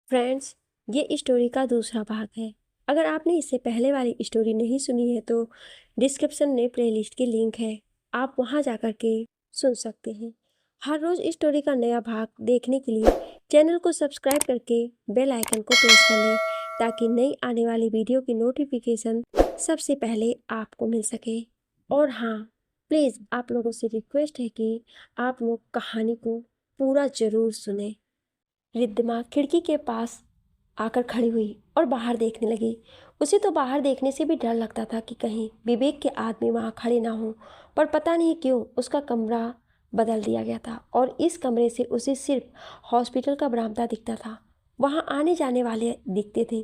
Friends, ये story का दूसरा भाग है। अगर आपने इससे पहले वाली स्टोरी नहीं सुनी है तो डिस्क्रिप्शन में प्लेलिस्ट की लिंक है, आप वहां जाकर के सुन सकते हैं। हर रोज स्टोरी का नया भाग देखने के लिए चैनल को सब्सक्राइब करके बेल आइकन को प्रेस कर लें ताकि नई आने वाली वीडियो की नोटिफिकेशन सबसे पहले आपको मिल सके। और हाँ, प्लीज़ आप लोगों से रिक्वेस्ट है कि आप लोग कहानी को पूरा ज़रूर सुने। रिद्धिमा खिड़की के पास आकर खड़ी हुई और बाहर देखने लगी। उसे तो बाहर देखने से भी डर लगता था कि कहीं विवेक के आदमी वहाँ खड़े ना हों, पर पता नहीं क्यों उसका कमरा बदल दिया गया था और इस कमरे से उसे सिर्फ हॉस्पिटल का बरामदा दिखता था। वहाँ आने जाने वाले दिखते थे।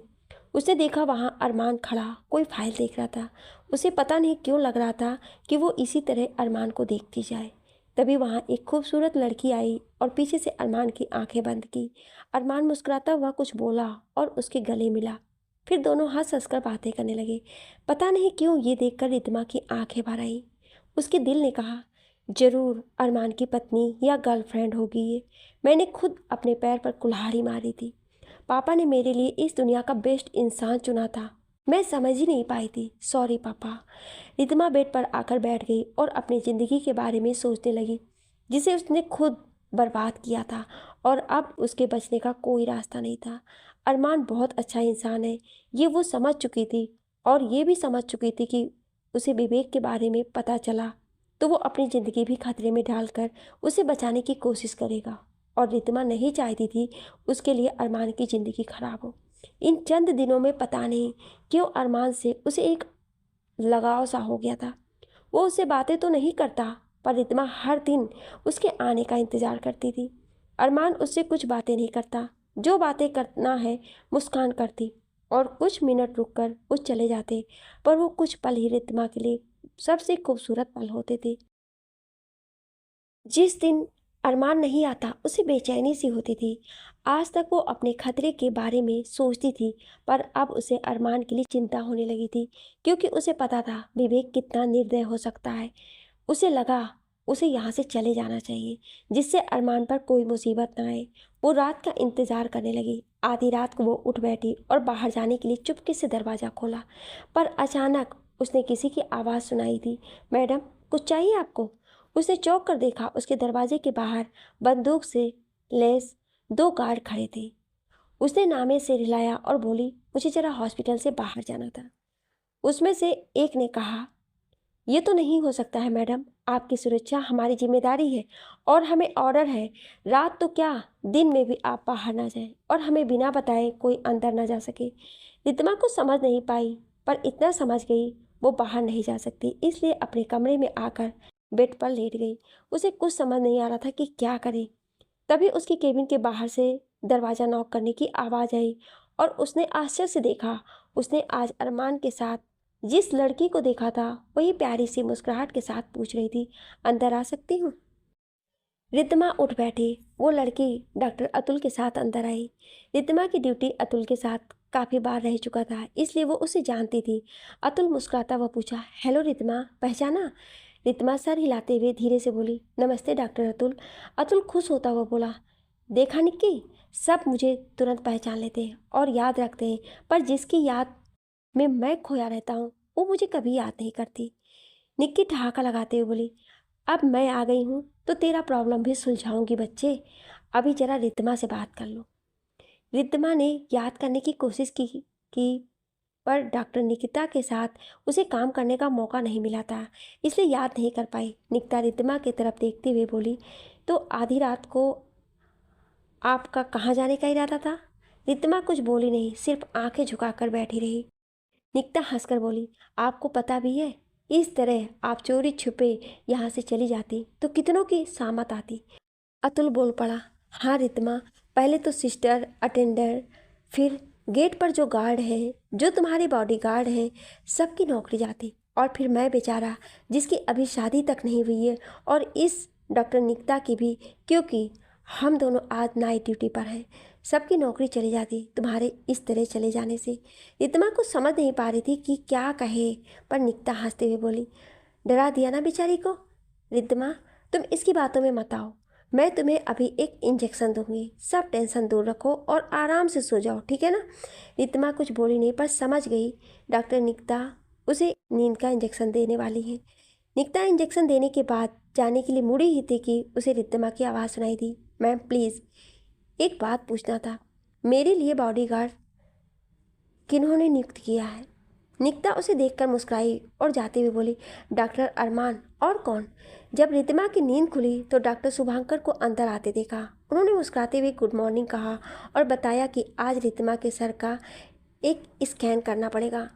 उसने देखा वहाँ अरमान खड़ा कोई फाइल देख रहा था। उसे पता नहीं क्यों लग रहा था कि वो इसी तरह अरमान को देखती जाए। तभी वहाँ एक खूबसूरत लड़की आई और पीछे से अरमान की आंखें बंद की। अरमान मुस्कुराता हुआ कुछ बोला और उसके गले मिला। फिर दोनों हंस हंस कर बातें करने लगे। पता नहीं क्यों ये देखकर रिद्धिमा की आंखें भर आई। उसके दिल ने कहा, जरूर अरमान की पत्नी या गर्लफ्रेंड होगी ये। मैंने खुद अपने पैर पर कुल्हाड़ी मारी थी। पापा ने मेरे लिए इस दुनिया का बेस्ट इंसान चुना था। मैं समझ ही नहीं पाई थी। सॉरी पापा। रिद्धिमा बेड पर आकर बैठ गई और अपनी ज़िंदगी के बारे में सोचने लगी, जिसे उसने खुद बर्बाद किया था और अब उसके बचने का कोई रास्ता नहीं था। अरमान बहुत अच्छा इंसान है, ये वो समझ चुकी थी और ये भी समझ चुकी थी कि उसे विवेक के बारे में पता चला तो वो अपनी ज़िंदगी भी खतरे में डालकर उसे बचाने की कोशिश करेगा। और रिद्धिमा नहीं चाहती थी उसके लिए अरमान की ज़िंदगी खराब हो। इन चंद दिनों में पता नहीं क्यों अरमान से उसे एक लगाव सा हो गया था। वो उससे बातें तो नहीं करता, पर रिद्धिमा हर दिन उसके आने का इंतज़ार करती थी। अरमान उससे कुछ बातें नहीं करता, जो बातें करना है मुस्कान करती और कुछ मिनट रुककर वो चले जाते, पर वो कुछ पल ही रिद्धिमा के लिए सबसे खूबसूरत पल होते थे। जिस दिन अरमान नहीं आता उसे बेचैनी सी होती थी। आज तक वो अपने खतरे के बारे में सोचती थी, पर अब उसे अरमान के लिए चिंता होने लगी थी, क्योंकि उसे पता था विवेक कितना निर्दय हो सकता है। उसे लगा उसे यहाँ से चले जाना चाहिए, जिससे अरमान पर कोई मुसीबत ना आए। वो रात का इंतज़ार करने लगी। आधी रात को वो उठ बैठी और बाहर जाने के लिए चुपके से दरवाज़ा खोला, पर अचानक उसने किसी की आवाज़ सुनाई थी। मैडम, कुछ चाहिए आपको? उसने चौंक कर देखा। उसके दरवाजे के बाहर बंदूक से लैस दो गार्ड खड़े थे। उसने नामे से हिलाया और बोली, मुझे जरा हॉस्पिटल से बाहर जाना था। उसमें से एक ने कहा, ये तो नहीं हो सकता है मैडम, आपकी सुरक्षा हमारी जिम्मेदारी है और हमें ऑर्डर है, रात तो क्या दिन में भी आप बाहर ना जाएं और हमें बिना बताए कोई अंदर ना जा सके। रितमा को समझ नहीं पाई, पर इतना समझ गई वो बाहर नहीं जा सकती, इसलिए अपने कमरे में आकर बेड पर लेट गई। उसे कुछ समझ नहीं आ रहा था कि क्या करे। तभी उसके केबिन के बाहर से दरवाज़ा नॉक करने की आवाज़ आई और उसने आश्चर्य से देखा। उसने आज अरमान के साथ जिस लड़की को देखा था वही प्यारी सी मुस्कुराहट के साथ पूछ रही थी, अंदर आ सकती हूँ? रिद्धिमा उठ बैठी। वो लड़की डॉक्टर अतुल के साथ अंदर आई। रिद्धिमा की ड्यूटी अतुल के साथ काफ़ी बार रह चुका था, इसलिए वो उसे जानती थी। अतुल मुस्कुराता हुआ पूछा, हेलो रिद्धिमा, पहचाना? रिद्धिमा सर हिलाते हुए धीरे से बोली, नमस्ते डॉक्टर अतुल। अतुल खुश होता हुआ बोला, देखा निक्की, सब मुझे तुरंत पहचान लेते हैं और याद रखते हैं, पर जिसकी याद में मैं खोया रहता हूँ वो मुझे कभी याद नहीं करती। निक्की ठहाका लगाते हुए बोली, अब मैं आ गई हूँ तो तेरा प्रॉब्लम भी सुलझाऊंगी बच्चे। अभी जरा रिद्धिमा से बात कर लो। रिद्धिमा ने याद करने की कोशिश की पर डॉक्टर निकिता के साथ उसे काम करने का मौका नहीं मिला था, इसलिए याद नहीं कर पाई। निकिता रिद्धिमा की तरफ देखते हुए बोली, तो आधी रात को आपका कहाँ जाने का इरादा था? रिद्धिमा कुछ बोली नहीं, सिर्फ आंखें झुकाकर बैठी रही। निकिता हंसकर बोली, आपको पता भी है, इस तरह आप चोरी छुपे यहाँ से चली जाती तो कितनों की सामत आती। अतुल बोल पड़ा, हाँ रितमा, पहले तो सिस्टर, अटेंडर, फिर गेट पर जो गार्ड है, जो तुम्हारे बॉडीगार्ड है, सबकी नौकरी जाती, और फिर मैं बेचारा जिसकी अभी शादी तक नहीं हुई है, और इस डॉक्टर निकिता की भी, क्योंकि हम दोनों आज नाइट ड्यूटी पर हैं। सबकी नौकरी चली जाती तुम्हारे इस तरह चले जाने से। रितमा को समझ नहीं पा रही थी कि क्या कहे, पर निकिता हंसते हुए बोली, डरा दिया ना बेचारी को। रिद्धिमा, तुम इसकी बातों में मत आओ। मैं तुम्हें अभी एक इंजेक्शन दूंगी, सब टेंशन दूर रखो और आराम से सो जाओ, ठीक है ना। रितमा कुछ बोली नहीं पर समझ गई डॉक्टर निकिता उसे नींद का इंजेक्शन देने वाली है। निकिता इंजेक्शन देने के बाद जाने के लिए मुड़ी ही थी कि उसे रितमा की आवाज़ सुनाई दी। मैम प्लीज़ एक बात पूछना था, मेरे लिए बॉडीगार्ड किन्होंने नियुक्त किया है। निकिता उसे देखकर मुस्कुराई और जाते हुए बोली, डॉक्टर अरमान, और कौन। जब रितिमा की नींद खुली तो डॉक्टर शुभांकर को अंदर आते देखा। उन्होंने मुस्कुराते हुए गुड मॉर्निंग कहा और बताया कि आज रितिमा के सर का एक स्कैन करना पड़ेगा।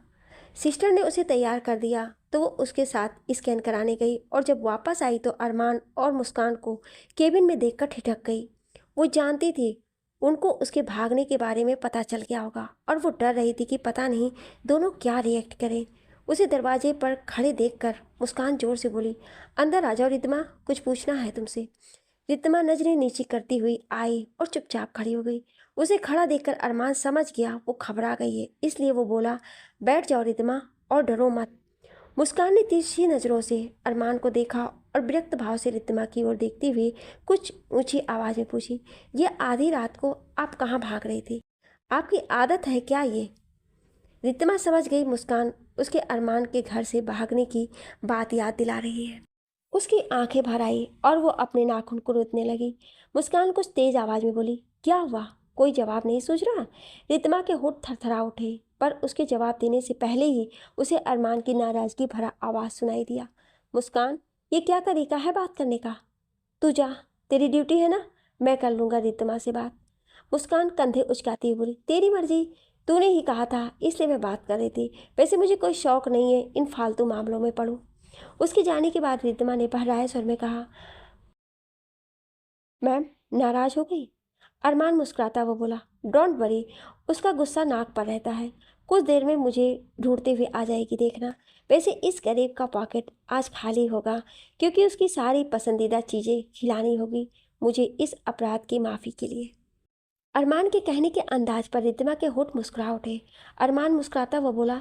सिस्टर ने उसे तैयार कर दिया तो वो उसके साथ स्कैन कराने गई और जब वापस आई तो अरमान और मुस्कान को केबिन में देखकर ठिठक गई। वो जानती थी उनको उसके भागने के बारे में पता चल गया होगा और वो डर रही थी कि पता नहीं दोनों क्या रिएक्ट करें। उसे दरवाजे पर खड़े देखकर मुस्कान जोर से बोली, अंदर आ जाओ रितमा, कुछ पूछना है तुमसे। रितमा नजरें नीची करती हुई आई और चुपचाप खड़ी हो गई। उसे खड़ा देखकर अरमान समझ गया वो घबरा गई है, इसलिए वो बोला, बैठ जाओ रितमा और डरो मत। मुस्कान ने तिरछी नज़रों से अरमान को देखा और विरक्त भाव से रितमा की ओर देखते हुए कुछ ऊंची आवाज़ में पूछी, ये आधी रात को आप कहाँ भाग रही थी? आपकी आदत है क्या ये? रितमा समझ गई मुस्कान उसके अरमान के घर से भागने की बात याद दिला रही है। उसकी आंखें भर आई और वो अपने नाखून को नोचने लगी। मुस्कान कुछ तेज आवाज में बोली, क्या हुआ? कोई जवाब नहीं सूझ रहा? रितमा के होठ थरथरा उठे पर उसके जवाब देने से पहले ही उसे अरमान की नाराजगी भरा आवाज सुनाई दिया, मुस्कान, ये क्या तरीका है बात करने का? तू जा, तेरी ड्यूटी है ना, मैं कर लूँगा रितमा से बात। मुस्कान कंधे उचकाती हुई बोली, तेरी मर्जी, तूने ही कहा था इसलिए मैं बात कर रही थी। वैसे मुझे कोई शौक नहीं है इन फालतू मामलों में पड़ूं। उसके जाने के बाद रितमा ने बहराए स्वर में कहा, मैम नाराज हो गई? अरमान मुस्कुराता हुआ बोला, डोंट वरी, उसका गुस्सा नाक पर रहता है, कुछ देर में मुझे ढूंढते हुए आ जाएगी देखना। वैसे इस गरीब का पॉकेट आज खाली होगा क्योंकि उसकी सारी पसंदीदा चीज़ें खिलानी होगी मुझे इस अपराध की माफ़ी के लिए। अरमान के कहने के अंदाज पर रितिमा के होठ मुस्कुरा उठे। अरमान मुस्कुराता हुआ बोला,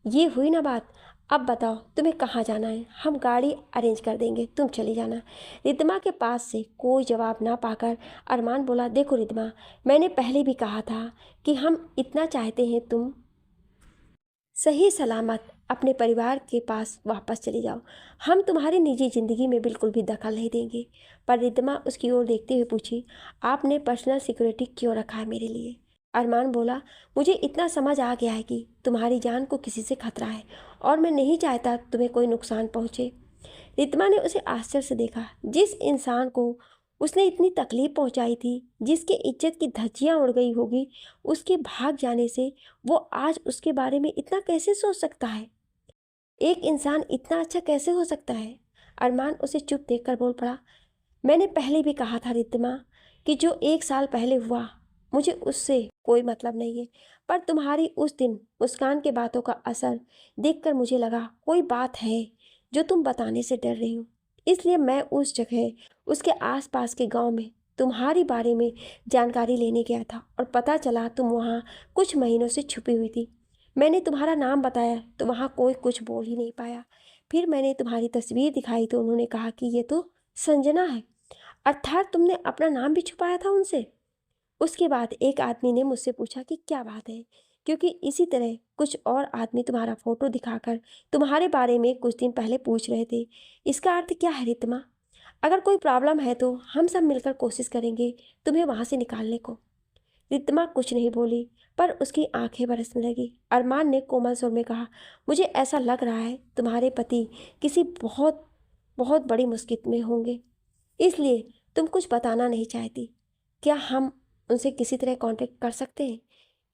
ये हुई ना बात, अब बताओ तुम्हें कहाँ जाना है, हम गाड़ी अरेंज कर देंगे, तुम चली जाना। रितिमा के पास से कोई जवाब ना पाकर अरमान बोला, देखो रितिमा, मैंने पहले भी कहा था कि हम इतना चाहते हैं तुम सही सलामत अपने परिवार के पास वापस चली जाओ, हम तुम्हारी निजी ज़िंदगी में बिल्कुल भी दखल नहीं देंगे। पर रितमा उसकी ओर देखते हुए पूछी, आपने पर्सनल सिक्योरिटी क्यों रखा है मेरे लिए? अरमान बोला, मुझे इतना समझ आ गया है कि तुम्हारी जान को किसी से खतरा है और मैं नहीं चाहता तुम्हें कोई नुकसान पहुँचे। रितमा ने उसे आश्चर्य से देखा। जिस इंसान को उसने इतनी तकलीफ पहुंचाई थी, जिसकी इज्जत की धज्जियां उड़ गई होगी, उसके भाग जाने से वो आज उसके बारे में इतना कैसे सोच सकता है? एक इंसान इतना अच्छा कैसे हो सकता है? अरमान उसे चुप देखकर बोल पड़ा, मैंने पहले भी कहा था रिद्धिमा कि जो 1 साल पहले हुआ मुझे उससे कोई मतलब नहीं है, पर तुम्हारी उस दिन मुस्कान के बातों का असर देखकर मुझे लगा कोई बात है जो तुम बताने से डर रही हो। इसलिए मैं उस जगह उसके आसपास के गांव में तुम्हारी बारे में जानकारी लेने गया था और पता चला तुम वहाँ कुछ महीनों से छुपी हुई थी। मैंने तुम्हारा नाम बताया तो वहाँ कोई कुछ बोल ही नहीं पाया। फिर मैंने तुम्हारी तस्वीर दिखाई तो उन्होंने कहा कि ये तो संजना है, अर्थात तुमने अपना नाम भी छुपाया था उनसे। उसके बाद एक आदमी ने मुझसे पूछा कि क्या बात है, क्योंकि इसी तरह कुछ और आदमी तुम्हारा फोटो दिखाकर तुम्हारे बारे में कुछ दिन पहले पूछ रहे थे। इसका अर्थ क्या है रितमा? अगर कोई प्रॉब्लम है तो हम सब मिलकर कोशिश करेंगे तुम्हें वहाँ से निकालने को। रितमा कुछ नहीं बोली पर उसकी आंखें बरसने लगी। अरमान ने कोमल स्वर में कहा, मुझे ऐसा लग रहा है तुम्हारे पति किसी बहुत बहुत बड़ी मुश्किल में होंगे, इसलिए तुम कुछ बताना नहीं चाहती। क्या हम उनसे किसी तरह कांटेक्ट कर सकते हैं?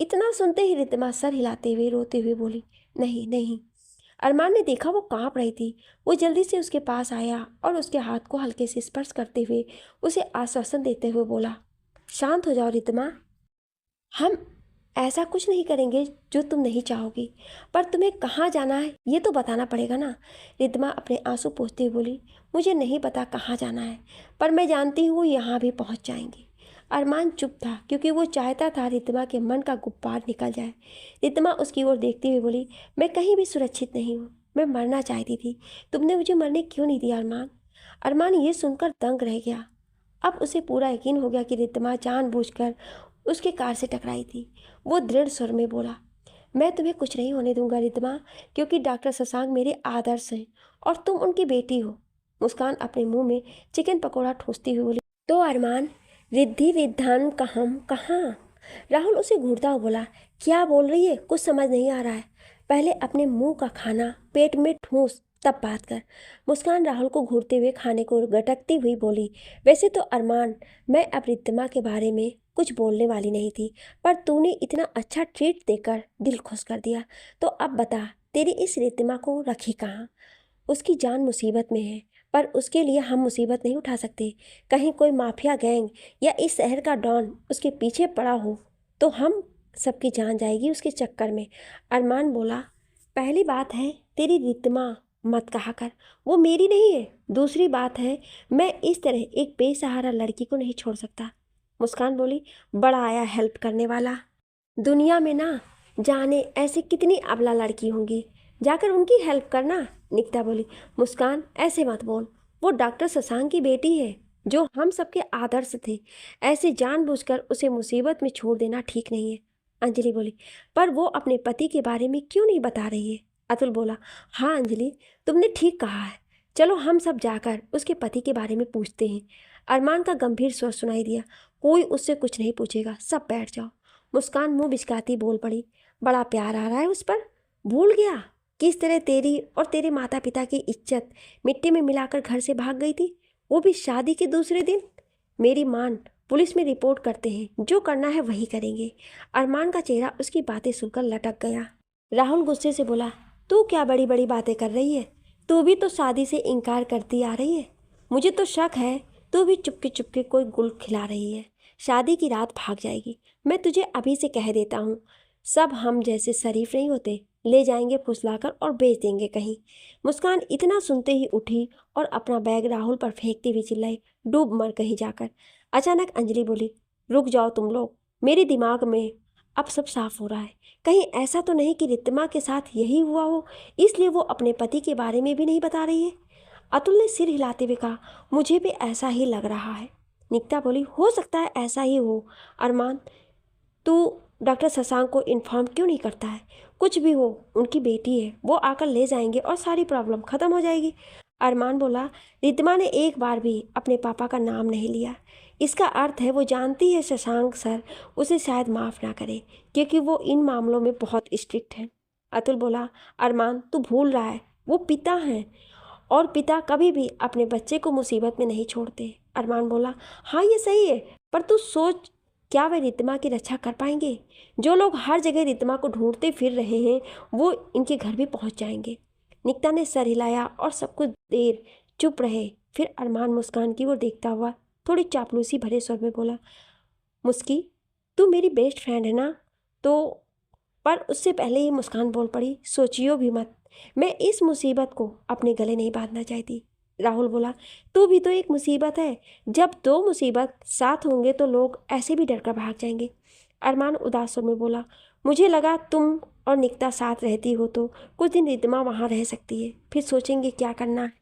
इतना सुनते ही रितमा सर हिलाते हुए रोते हुए बोली, नहीं नहीं। अरमान ने देखा वो कांप रही थी। वो जल्दी से उसके पास आया और उसके हाथ को हल्के से स्पर्श करते हुए उसे आश्वासन देते हुए बोला, शांत हो जाओ रितमा, हम ऐसा कुछ नहीं करेंगे जो तुम नहीं चाहोगी, पर तुम्हें कहाँ जाना है ये तो बताना पड़ेगा ना। रितमा अपने आंसू पोंछते हुए बोली, मुझे नहीं पता कहाँ जाना है, पर मैं जानती हूँ यहाँ भी पहुँच जाएंगे। अरमान चुप था क्योंकि वो चाहता था रितमा के मन का गुब्बार निकल जाए। रितमा उसकी ओर देखती हुई बोली, मैं कहीं भी सुरक्षित नहीं हूँ, मैं मरना चाहती थी, तुमने मुझे मरने क्यों नहीं दिया अरमान? अरमान ये सुनकर दंग रह गया। अब उसे पूरा यकीन हो गया कि रिद्धिमा जानबूझकर उसके कार से टकराई थी। वो दृढ़ स्वर में बोला, मैं तुम्हें कुछ नहीं होने दूंगा रिद्धिमा, क्योंकि डॉक्टर शशांक मेरे आदर्श हैं और तुम उनकी बेटी हो। मुस्कान अपने मुंह में चिकन पकौड़ा ठूंसती हुई बोली, तो अरमान, रिद्धि रिद्धान कहम कहाँ? राहुल उसे घूरता हुआ बोला, क्या बोल रही है, कुछ समझ नहीं आ रहा है। पहले अपने मुंह का खाना पेट में ठूंस, तब बात कर। मुस्कान राहुल को घूरते हुए खाने को गटकती हुई बोली, वैसे तो अरमान, मैं अब रिद्धिमा के बारे में कुछ बोलने वाली नहीं थी, पर तूने इतना अच्छा ट्रीट देकर दिल खुश कर दिया। तो अब बता, तेरी इस रिद्धिमा को रखी कहाँ? उसकी जान मुसीबत में है, पर उसके लिए हम मुसीबत नहीं उठा सकते। कहीं कोई माफिया गैंग या इस शहर का डॉन उसके पीछे पड़ा हो तो हम सबकी जान जाएगी उसके चक्कर में। अरमान बोला, पहली बात है तेरी रिद्धिमा मत कहा कर, वो मेरी नहीं है। दूसरी बात है, मैं इस तरह एक बेसहारा लड़की को नहीं छोड़ सकता। मुस्कान बोली, बड़ा आया हेल्प करने वाला। दुनिया में ना जाने ऐसी कितनी अबला लड़की होंगी, जाकर उनकी हेल्प करना। निकिता बोली, मुस्कान ऐसे मत बोल, वो डॉक्टर शशांक की बेटी है जो हम सबके आदर्श थे। ऐसे जानबूझकर उसे मुसीबत में छोड़ देना ठीक नहीं है। अंजलि बोली, पर वो अपने पति के बारे में क्यों नहीं बता रही है? अतुल बोला, हाँ अंजलि, तुमने ठीक कहा है, चलो हम सब जाकर उसके पति के बारे में पूछते हैं। अरमान का गंभीर स्वर सुनाई दिया, कोई उससे कुछ नहीं पूछेगा, सब बैठ जाओ। मुस्कान मुंह बिचकाती बोल पड़ी, बड़ा प्यार आ रहा है उस पर, भूल गया किस तरह तेरी और तेरे माता पिता की इज्जत मिट्टी में मिलाकर घर से भाग गई थी, वो भी शादी के दूसरे दिन। मेरी मान, पुलिस में रिपोर्ट करते हैं, जो करना है वही करेंगे। अरमान का चेहरा उसकी बातें सुनकर लटक गया। राहुल गुस्से से बोला, तू क्या बड़ी बड़ी बातें कर रही है? तू भी तो शादी से इनकार करती आ रही है। मुझे तो शक है तू भी चुपके चुपके कोई गुल खिला रही है। शादी की रात भाग जाएगी। मैं तुझे अभी से कह देता हूँ, सब हम जैसे शरीफ नहीं होते, ले जाएंगे फुसलाकर और बेच देंगे कहीं। मुस्कान इतना सुनते ही उठी और अपना बैग राहुल पर फेंकती हुई चिल्लाई, डूब मर कहीं जाकर। अचानक अंजलि बोली, रुक जाओ तुम लोग, मेरे दिमाग में अब सब साफ हो रहा है। कहीं ऐसा तो नहीं कि रिद्धिमा के साथ यही हुआ हो, इसलिए वो अपने पति के बारे में भी नहीं बता रही है। अतुल ने सिर हिलाते हुए कहा, मुझे भी ऐसा ही लग रहा है। निकिता बोली, हो सकता है ऐसा ही हो। अरमान, तू डॉक्टर शशांक को इन्फॉर्म क्यों नहीं करता है? कुछ भी हो, उनकी बेटी है, वो आकर ले जाएंगे और सारी प्रॉब्लम खत्म हो जाएगी। अरमान बोला, रिद्धिमा ने एक बार भी अपने पापा का नाम नहीं लिया। इसका अर्थ है वो जानती है शशांक सर उसे शायद माफ़ ना करे, क्योंकि वो इन मामलों में बहुत स्ट्रिक्ट है। अतुल बोला, अरमान तू भूल रहा है, वो पिता हैं और पिता कभी भी अपने बच्चे को मुसीबत में नहीं छोड़ते। अरमान बोला, हाँ ये सही है, पर तू सोच, क्या वे रिद्धिमा की रक्षा कर पाएंगे? जो लोग हर जगह रिद्धिमा को ढूंढते फिर रहे हैं वो इनके घर भी पहुंच जाएंगे। निकिता ने सर हिलाया और सब कुछ देर चुप रहे। फिर अरमान मुस्कान की ओर देखता हुआ थोड़ी चापलूसी भरे स्वर में बोला, मुस्की, तू मेरी बेस्ट फ्रेंड है ना? तो पर उससे पहले ही मुस्कान बोल पड़ी, सोचियो भी मत, मैं इस मुसीबत को अपने गले नहीं बांधना चाहती। राहुल बोला, तू भी तो एक मुसीबत है, जब दो मुसीबत साथ होंगे तो लोग ऐसे भी डर कर भाग जाएंगे। अरमान उदास स्वर में बोला, मुझे लगा तुम और निकिता साथ रहती हो तो कुछ दिन रिद्धिमा वहाँ रह सकती है, फिर सोचेंगे क्या करना है।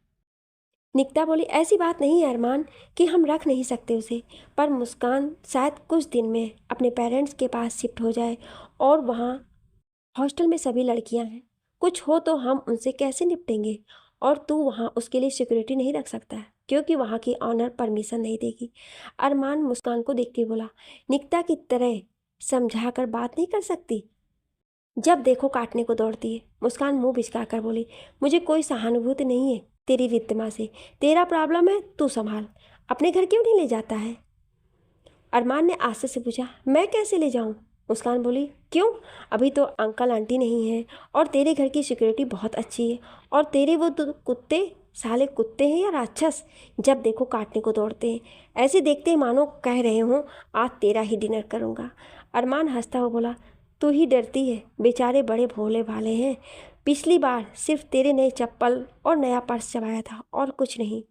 निकिता बोली, ऐसी बात नहीं है अरमान कि हम रख नहीं सकते उसे, पर मुस्कान शायद कुछ दिन में अपने पेरेंट्स के पास शिफ्ट हो जाए और वहाँ हॉस्टल में सभी लड़कियां हैं, कुछ हो तो हम उनसे कैसे निपटेंगे? और तू वहाँ उसके लिए सिक्योरिटी नहीं रख सकता है, क्योंकि वहाँ की ऑनर परमिशन नहीं देगी। अरमान मुस्कान को देख के बोला, निकिता की तरह समझा कर बात नहीं कर सकती, जब देखो काटने को दौड़ती है। मुस्कान मुंह बिचका कर बोली, मुझे कोई सहानुभूति नहीं है तेरी रिद्धिमा से, तेरा प्रॉब्लम है, तू संभाल। अपने घर क्यों नहीं ले जाता है? अरमान ने आस्ते से पूछा, मैं कैसे ले जाऊं? मुस्कान बोली, क्यों? अभी तो अंकल आंटी नहीं हैं और तेरे घर की सिक्योरिटी बहुत अच्छी है, और तेरे वो तो कुत्ते, साले कुत्ते हैं या राक्षस, जब देखो काटने को दौड़ते हैं, ऐसे देखते ही मानो कह रहे हों आज तेरा ही डिनर करूँगा। अरमान हंसता हुआ बोला, तू ही डरती है, बेचारे बड़े भोले भाले हैं, पिछली बार सिर्फ तेरे नए चप्पल और नया पर्स चबाया था और कुछ नहीं।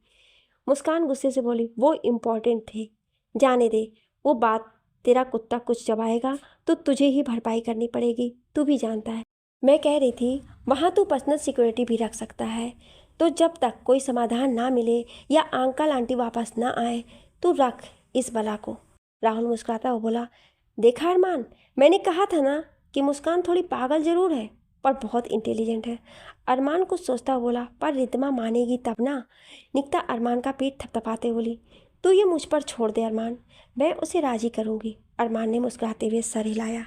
मुस्कान गुस्से से बोली, वो इम्पोर्टेंट थे, जाने दे, वो बात, तेरा कुत्ता कुछ चबाएगा तो तुझे ही भरपाई करनी पड़ेगी, तू भी जानता है। मैं कह रही थी वहाँ तू पर्सनल सिक्योरिटी भी रख सकता है, तो जब तक कोई समाधान ना मिले या अंकल आंटी वापस ना आए तू रख इस बला को। राहुल मुस्कुराता हुआ बोला, देखा अरमान, मैंने कहा था ना कि मुस्कान थोड़ी पागल जरूर है पर बहुत इंटेलिजेंट है। अरमान कुछ सोचता हुआ बोला, पर रितमा मानेगी तब ना। निकिता अरमान का पीठ थपथपाते बोली, तू ये मुझ पर छोड़ दे अरमान, मैं उसे राजी करूंगी। अरमान ने मुस्कुराते हुए सर हिलाया।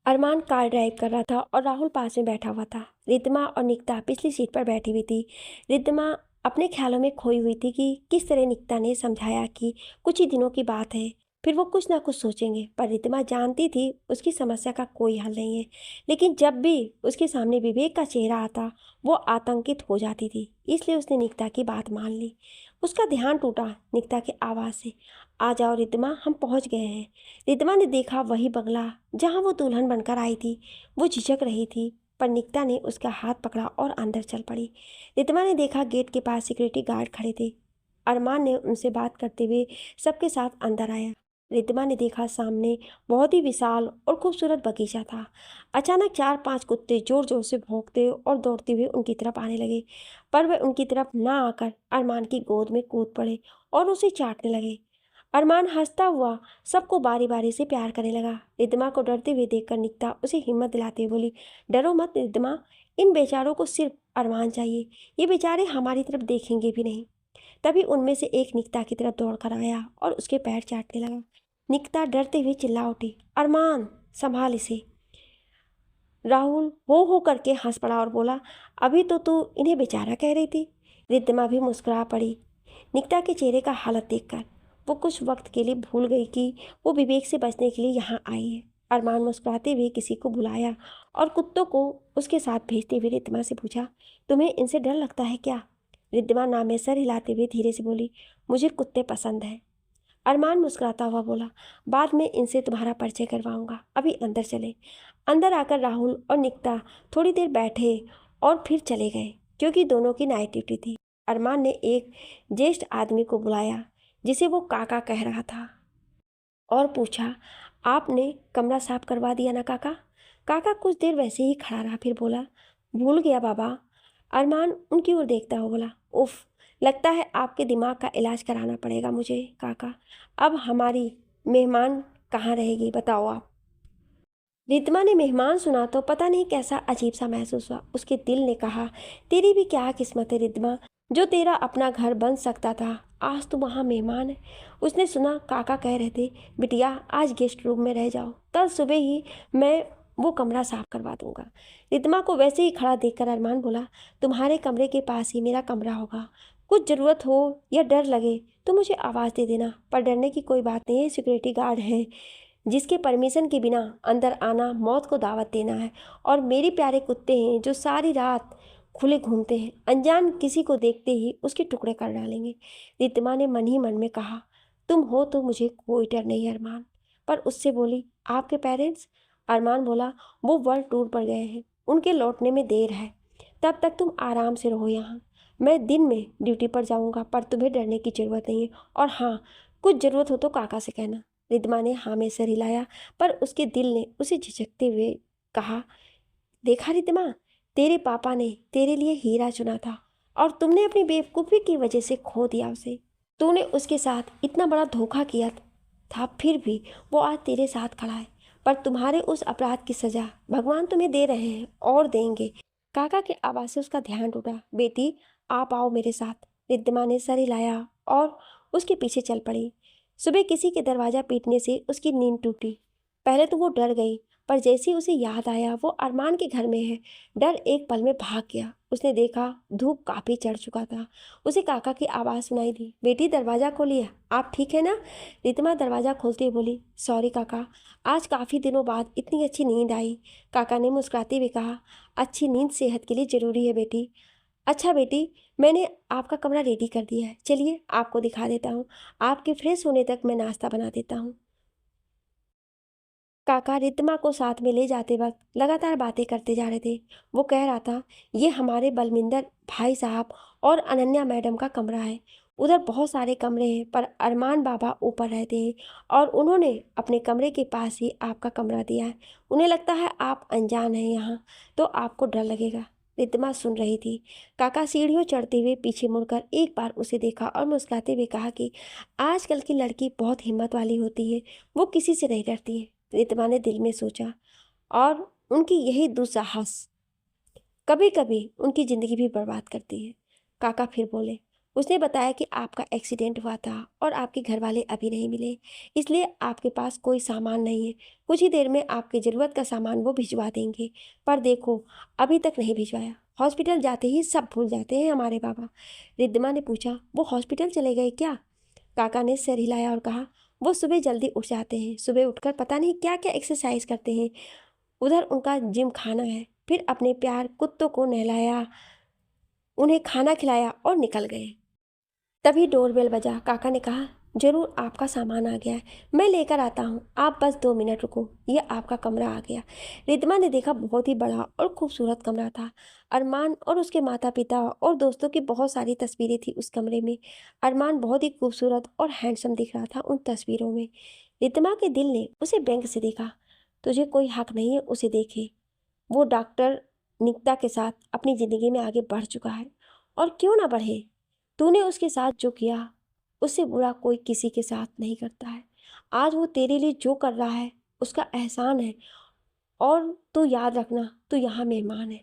अरमान कार ड्राइव कर रहा था और राहुल पास में बैठा हुआ था। रिद्धिमा और निकिता पिछली सीट पर बैठी हुई थी। रिद्धिमा अपने ख्यालों में खोई हुई थी कि किस तरह निकिता ने समझाया कि कुछ ही दिनों की बात है, फिर वो कुछ ना कुछ सोचेंगे। पर रिद्धिमा जानती थी उसकी समस्या का कोई हल नहीं है, लेकिन जब भी उसके सामने विवेक का चेहरा आता वो आतंकित हो जाती थी। इसलिए उसने निकिता की बात मान ली। उसका ध्यान टूटा निकिता की आवाज़ से, आ जाओ रिद्धिमा, हम पहुंच गए हैं। रिद्धिमा ने देखा वही बंगला जहां वो दुल्हन बनकर आई थी। वो झिझक रही थी पर निकिता ने उसका हाथ पकड़ा और अंदर चल पड़ी। रिद्धिमा ने देखा गेट के पास सिक्योरिटी गार्ड खड़े थे। अरमान ने उनसे बात करते हुए सबके साथ अंदर आया। रिद्धिमा ने देखा सामने बहुत ही विशाल और खूबसूरत बगीचा था। अचानक 4-5 कुत्ते जोर जोर से भौंकते और दौड़ते हुए उनकी तरफ आने लगे, पर वे उनकी तरफ ना आकर अरमान की गोद में कूद पड़े और उसे चाटने लगे। अरमान हंसता हुआ सबको बारी बारी से प्यार करने लगा। रिद्धिमा को डरते हुए देखकर निकिता उसे हिम्मत दिलाते हुए बोली, डरो मत रिद्धिमा, इन बेचारों को सिर्फ अरमान चाहिए, ये बेचारे हमारी तरफ देखेंगे भी नहीं। तभी उनमें से एक निकिता की तरफ दौड़कर आया और उसके पैर चाटने लगा। निकिता डरते हुए चिल्ला उठी, अरमान संभाल इसे। राहुल हो करके हंस पड़ा और बोला, अभी तो तू इन्हें बेचारा कह रही थी। रिद्धिमा भी मुस्कुरा पड़ी निकिता के चेहरे का हालत देखकर। वो कुछ वक्त के लिए भूल गई कि वो विवेक से बचने के लिए यहाँ आई है। अरमान मुस्कुराते हुए किसी को बुलाया और कुत्तों को उसके साथ भेजते हुए रिद्धिमा से पूछा, तुम्हें इनसे डर लगता है क्या? रिद्धिमा नाम में सर हिलाते हुए धीरे से बोली, मुझे कुत्ते पसंद हैं। अरमान मुस्कुराता हुआ बोला, बाद में इनसे तुम्हारा परिचय करवाऊंगा, अभी अंदर चले। अंदर आकर राहुल और निकिता थोड़ी देर बैठे और फिर चले गए क्योंकि दोनों की नाइट ड्यूटी थी। अरमान ने एक ज्येष्ठ आदमी को बुलाया जिसे वो काका कह रहा था और पूछा, आपने कमरा साफ करवा दिया ना काका? काका कुछ देर वैसे ही खड़ा रहा, फिर बोला, भूल गया बाबा। अरमान उनकी ओर देखता हुआ बोला, उफ, लगता है आपके दिमाग का इलाज कराना पड़ेगा मुझे काका। अब हमारी मेहमान कहाँ रहेगी बताओ आप। रिद्धिमा ने मेहमान सुना तो पता नहीं कैसा अजीब सा महसूस हुआ। उसके दिल ने कहा, तेरी भी क्या किस्मत है रिद्धिमा, जो तेरा अपना घर बन सकता था आज तो वहाँ मेहमान है। उसने सुना काका कह रहे थे, बिटिया आज गेस्ट रूम में रह जाओ, कल सुबह ही मैं वो कमरा साफ करवा दूंगा। रिद्धिमा को वैसे ही खड़ा देखकर अरमान बोला, तुम्हारे कमरे के पास ही मेरा कमरा होगा, कुछ ज़रूरत हो या डर लगे तो मुझे आवाज़ दे देना। पर डरने की कोई बात नहीं है, सिक्योरिटी गार्ड है जिसके परमिशन के बिना अंदर आना मौत को दावत देना है। और मेरे प्यारे कुत्ते हैं जो सारी रात खुले घूमते हैं, अनजान किसी को देखते ही उसके टुकड़े कर डालेंगे। रिद्धिमा ने मन ही मन में कहा, तुम हो तो मुझे कोई डर नहीं अरमान। पर उससे बोली, आपके पेरेंट्स? अरमान बोला, वो वर्ल्ड टूर पर गए हैं, उनके लौटने में देर है, तब तक तुम आराम से रहो यहाँ। मैं दिन में ड्यूटी पर जाऊँगा, पर तुम्हें डरने की ज़रूरत नहीं है। और हाँ, कुछ ज़रूरत हो तो काका से कहना। रिद्धिमा ने हाँ में सर हिलाया, पर उसके दिल ने उसे झिझकते हुए कहा, देखा रिद्धिमा, तेरे पापा ने तेरे लिए हीरा चुना था और तुमने अपनी बेवकूफ़ी की वजह से खो दिया उसे। तूने उसके साथ इतना बड़ा धोखा किया था, फिर भी वो आज तेरे साथ खड़ा है। पर तुम्हारे उस अपराध की सज़ा भगवान तुम्हें दे रहे हैं और देंगे। काका के आवाज़ से उसका ध्यान टूटा। बेटी आप आओ मेरे साथ। रिद्धिमा ने सर हिलाया और उसके पीछे चल पड़ी। सुबह किसी के दरवाज़ा पीटने से उसकी नींद टूटी। पहले तो वो डर गई, पर जैसे ही उसे याद आया वो अरमान के घर में है, डर एक पल में भाग गया। उसने देखा धूप काफ़ी चढ़ चुका था। उसे काका की आवाज़ सुनाई दी, बेटी दरवाज़ा खोलिए, आप ठीक है ना? रिद्धिमा दरवाज़ा खोलते हुए बोली, सॉरी काका, आज काफ़ी दिनों बाद इतनी अच्छी नींद आई। काका ने मुस्कुराते हुए कहा, अच्छी नींद सेहत के लिए ज़रूरी है बेटी। अच्छा बेटी, मैंने आपका कमरा रेडी कर दिया है, चलिए आपको दिखा देता हूँ। आपके फ्रेश होने तक मैं नाश्ता बना देता हूँ। काका रिद्धिमा को साथ में ले जाते वक्त लगातार बातें करते जा रहे थे। वो कह रहा था, ये हमारे बलविंदर भाई साहब और अनन्या मैडम का कमरा है। उधर बहुत सारे कमरे हैं, पर अरमान बाबा ऊपर रहते हैं और उन्होंने अपने कमरे के पास ही आपका कमरा दिया है। उन्हें लगता है आप अनजान हैं यहाँ, तो आपको डर लगेगा। रिद्धिमा सुन रही थी। काका सीढ़ियों चढ़ते हुए पीछे मुड़कर एक बार उसे देखा और मुस्कुराते हुए कहा कि आजकल की लड़की बहुत हिम्मत वाली होती है, वो किसी से नहीं डरती है। रिद्धिमा ने दिल में सोचा, और उनकी यही दुस्साहस कभी कभी उनकी ज़िंदगी भी बर्बाद करती है। काका फिर बोले, उसने बताया कि आपका एक्सीडेंट हुआ था और आपके घर वाले अभी नहीं मिले, इसलिए आपके पास कोई सामान नहीं है। कुछ ही देर में आपकी ज़रूरत का सामान वो भिजवा देंगे, पर देखो अभी तक नहीं भिजवाया। हॉस्पिटल जाते ही सब भूल जाते हैं हमारे बाबा। रिद्धिमा ने पूछा, वो हॉस्पिटल चले गए क्या? काका ने सिर हिलाया और कहा, वो सुबह जल्दी उठ जाते हैं, सुबह उठकर पता नहीं क्या क्या एक्सरसाइज करते हैं। उधर उनका जिम खाना है। फिर अपने प्यार कुत्तों को नहलाया, उन्हें खाना खिलाया और निकल गए। तभी डोरबेल बजा। काका ने कहा, जरूर आपका सामान आ गया है, मैं लेकर आता हूँ, आप बस 2 मिनट रुको, ये आपका कमरा आ गया। रिद्धिमा ने देखा, बहुत ही बड़ा और खूबसूरत कमरा था। अरमान और उसके माता पिता और दोस्तों की बहुत सारी तस्वीरें थी उस कमरे में। अरमान बहुत ही खूबसूरत और हैंडसम दिख रहा था उन तस्वीरों में। रिद्धिमा के दिल ने उसे बैंक से देखा। तुझे कोई हक नहीं है उसे देखे, वो डॉक्टर निकिता के साथ अपनी ज़िंदगी में आगे बढ़ चुका है, और क्यों ना बढ़े। तूने उसके साथ जो किया, उससे बुरा कोई किसी के साथ नहीं करता है। आज वो तेरे लिए जो कर रहा है उसका एहसान है, और तू याद रखना, तू यहाँ मेहमान है।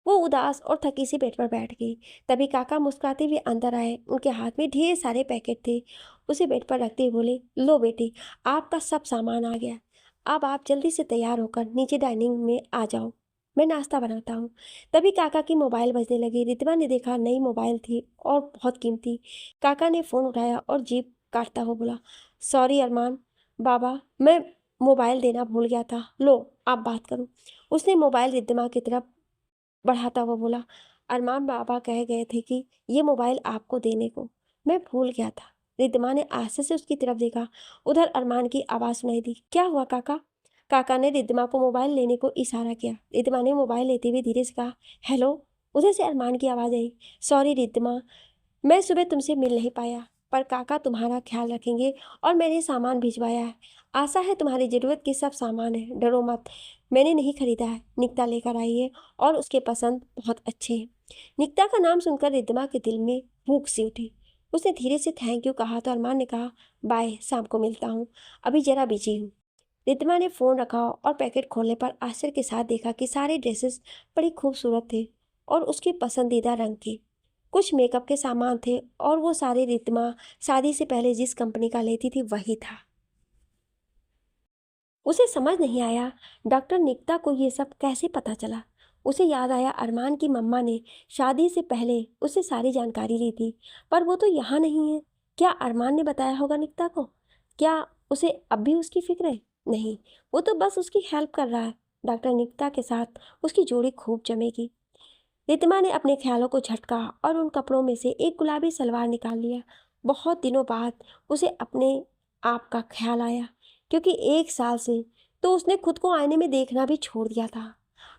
वो उदास और थकी सी बेड पर बैठ गई। तभी काका मुस्कुराते हुए अंदर आए। उनके हाथ में ढेर सारे पैकेट थे। उसे बेड पर रखते हुए बोले, लो बेटी, आपका सब सामान आ गया। अब आप जल्दी से तैयार होकर नीचे डाइनिंग में आ जाओ, मैं नाश्ता बनाता हूँ। तभी काका की मोबाइल बजने लगी। रिद्धिमा ने देखा, नई मोबाइल थी और बहुत कीमती। काका ने फ़ोन उठाया और जीभ काटता हुआ बोला, सॉरी अरमान, बाबा मैं मोबाइल देना भूल गया था, लो आप बात करो। उसने मोबाइल रिद्धिमा की तरफ बढ़ाता हुआ बोला, अरमान बाबा कह गए थे कि ये मोबाइल आपको देने को, मैं भूल गया था। रिद्धिमा ने आस्ते से उसकी तरफ देखा। उधर अरमान की आवाज़ सुनाई दी, क्या हुआ काका? काका ने रिद्धिमा को मोबाइल लेने को इशारा किया। रिद्धिमा ने मोबाइल लेते हुए धीरे से कहा, हेलो। उधर से अरमान की आवाज़ आई, सॉरी रिद्धिमा, मैं सुबह तुमसे मिल नहीं पाया, पर काका तुम्हारा ख्याल रखेंगे और मैंने सामान भिजवाया है। आशा है तुम्हारी ज़रूरत के सब सामान है, डरो मत, मैंने नहीं खरीदा है, निकिता लेकर आई है और उसके पसंद बहुत अच्छे हैं। निकिता का नाम सुनकर रिद्धिमा के दिल में भूख सी उठी। उसने धीरे से थैंक यू कहा तो अरमान ने कहा, बाय, शाम को मिलता हूँ, अभी ज़रा बिजी हूँ। रिद्धिमा ने फ़ोन रखा और पैकेट खोलने पर आश्चर्य के साथ देखा कि सारे ड्रेसेस बड़ी खूबसूरत थे और उसके पसंदीदा रंग के। कुछ मेकअप के सामान थे और वो सारे रिद्धिमा शादी से पहले जिस कंपनी का लेती थी वही था। उसे समझ नहीं आया डॉक्टर निकिता को ये सब कैसे पता चला। उसे याद आया अरमान की मम्मा ने शादी से पहले उससे सारी जानकारी ली थी, पर वो तो यहाँ नहीं है। क्या अरमान ने बताया होगा निकिता को? क्या उसे अब भी उसकी फिक्र है? नहीं, वो तो बस उसकी हेल्प कर रहा है। डॉक्टर निकिता के साथ उसकी जोड़ी खूब जमेगी। रितिमा ने अपने ख्यालों को झटका और उन कपड़ों में से एक गुलाबी सलवार निकाल लिया। बहुत दिनों बाद उसे अपने आप का ख्याल आया, क्योंकि 1 साल से तो उसने खुद को आईने में देखना भी छोड़ दिया था।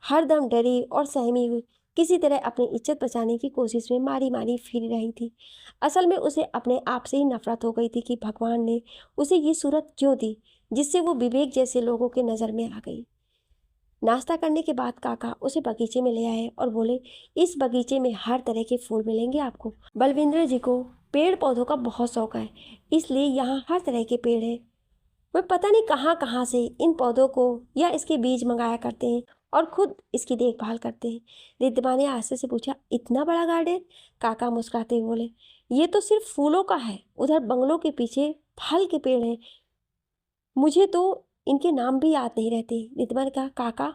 हर दम डरी और सहमी हुई किसी तरह अपनी इज्जत बचाने की कोशिश में मारी मारी फिर रही थी। असल में उसे अपने आप से ही नफरत हो गई थी कि भगवान ने उसे ये सूरत क्यों दी, जिससे वो विवेक जैसे लोगों के नज़र में आ गई। नाश्ता करने के बाद काका उसे बगीचे में ले आए और बोले, इस बगीचे में हर तरह के फूल मिलेंगे आपको। बलविंद्र जी को पेड़ पौधों का बहुत शौक है, इसलिए यहाँ हर तरह के पेड़ हैं। वे पता नहीं कहाँ कहाँ से इन पौधों को या इसके बीज मंगाया करते हैं और खुद इसकी देखभाल करते हैं। रिद्धिमा ने आस्ते से पूछा, इतना बड़ा गार्डन? काका मुस्कुराते हुए बोले, ये तो सिर्फ फूलों का है, उधर बंगलों के पीछे फल के पेड़ हैं, मुझे तो इनके नाम भी याद नहीं रहते। रिद्धिमा ने कहा, काका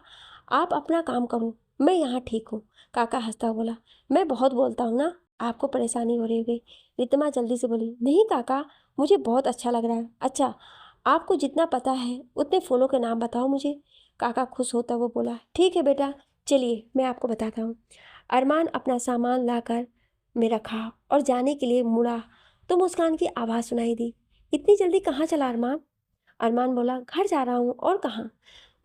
आप अपना काम करो, मैं यहाँ ठीक हूँ। काका हंसता हुआ बोला, मैं बहुत बोलता हूँ ना, आपको परेशानी हो रही होगी। रिद्धिमा जल्दी से बोली, नहीं काका, मुझे बहुत अच्छा लग रहा है। अच्छा, आपको जितना पता है उतने फूलों के नाम बताओ मुझे। काका खुश होता हुआ बोला, ठीक है बेटा, चलिए मैं आपको बताता हूँ। अरमान अपना सामान लाकर में रखा और जाने के लिए मुड़ा तो मुस्कान की आवाज़ सुनाई दी, इतनी जल्दी कहाँ चला अरमान? अरमान बोला, घर जा रहा हूँ, और कहाँ?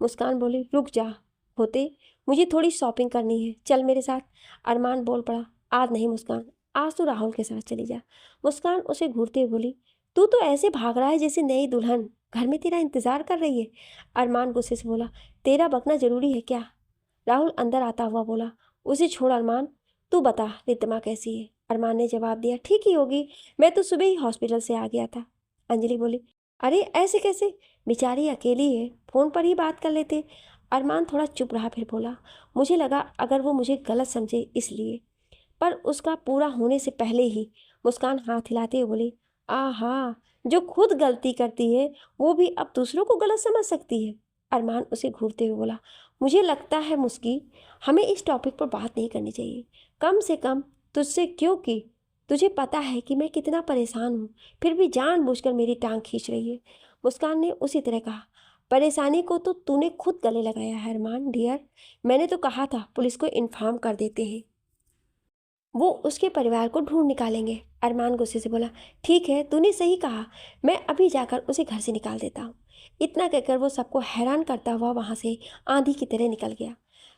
मुस्कान बोली, रुक जा होते, मुझे थोड़ी शॉपिंग करनी है, चल मेरे साथ। अरमान बोल पड़ा, आज नहीं मुस्कान, आज तो राहुल के साथ चली जा। मुस्कान उसे घूरते हुए बोली, तू तो ऐसे भाग रहा है जैसे नई दुल्हन घर में तेरा इंतजार कर रही है। अरमान गुस्से से बोला, तेरा बकना जरूरी है क्या? राहुल अंदर आता हुआ बोला, उसे छोड़ अरमान, तू बता रिद्धिमा कैसी है। अरमान ने जवाब दिया, ठीक ही होगी, मैं तो सुबह ही हॉस्पिटल से आ गया था। अंजलि बोली, अरे ऐसे कैसे, बेचारी अकेली है, फ़ोन पर ही बात कर लेते। अरमान थोड़ा चुप रहा, फिर बोला, मुझे लगा अगर वो मुझे गलत समझे इसलिए। पर उसका पूरा होने से पहले ही मुस्कान हाथ हिलाते हुए बोली, आहा, जो खुद गलती करती है वो भी अब दूसरों को गलत समझ सकती है। अरमान उसे घूरते हुए बोला, मुझे लगता है मुस्की, हमें इस टॉपिक पर बात नहीं करनी चाहिए, कम से कम तुझसे, क्योंकि तुझे पता है कि मैं कितना परेशान हूँ, फिर भी जानबूझकर मेरी टांग खींच रही है। मुस्कान ने उसी तरह कहा, परेशानी को तो तूने खुद गले लगाया है अरमान डियर, मैंने तो कहा था पुलिस को इन्फॉर्म कर देते हैं, वो उसके परिवार को ढूंढ निकालेंगे। अरमान गुस्से से बोला, ठीक है तूने सही कहा, मैं अभी जाकर उसे घर से निकाल देता हूँ। इतना कहकर वो सबको हैरान करता हुआ वहां से आंधी की तरह निकल गया।